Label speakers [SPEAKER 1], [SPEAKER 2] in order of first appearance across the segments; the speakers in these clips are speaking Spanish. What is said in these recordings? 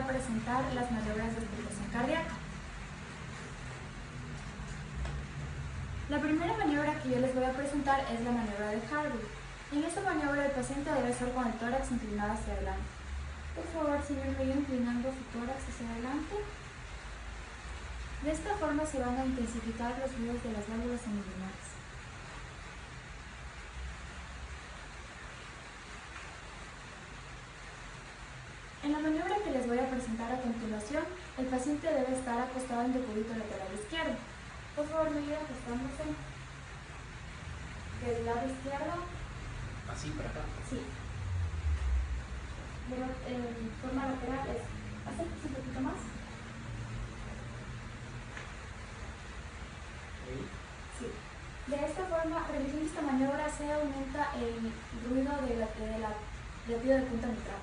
[SPEAKER 1] a presentar las maniobras de expulsación cardíaca. La primera maniobra que yo les voy a presentar es la maniobra de Harvey. En esta maniobra el paciente debe estar con el tórax inclinado hacia adelante. Por favor, síganme inclinando su tórax hacia adelante. De esta forma se van a intensificar los ruidos de las válvulas emisionales. En la maniobra que les voy a presentar a continuación, el paciente debe estar acostado en decúbito lateral izquierdo. Por favor, me ayuden acostándose del lado izquierdo.
[SPEAKER 2] ¿Así para acá?
[SPEAKER 1] Sí. De forma lateral es acérquese un poquito más. Sí. De esta forma, realizando esta maniobra se aumenta el ruido de latido de punta mitral.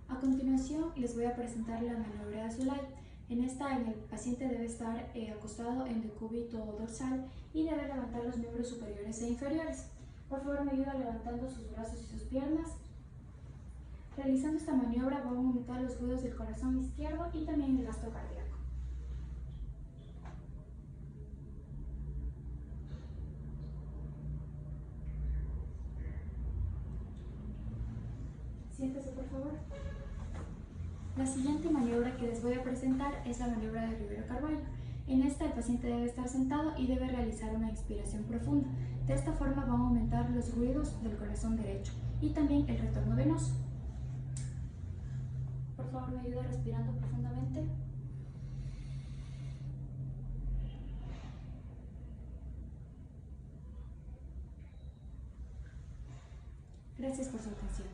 [SPEAKER 1] A continuación les voy a presentar la maniobra de Zulay. En esta, el paciente debe estar acostado en decúbito dorsal y debe levantar los miembros superiores e inferiores. Por favor, me ayuda levantando sus brazos y sus piernas. Realizando esta maniobra van a aumentar los ruidos del corazón izquierdo y también el gasto cardíaco. Siéntese, por favor. La siguiente maniobra que les voy a presentar es la maniobra de Rivera Carballo. En esta el paciente debe estar sentado y debe realizar una inspiración profunda. De esta forma van a aumentar los ruidos del corazón derecho y también el retorno venoso. Por favor, me ayuda respirando profundamente. Gracias por su atención.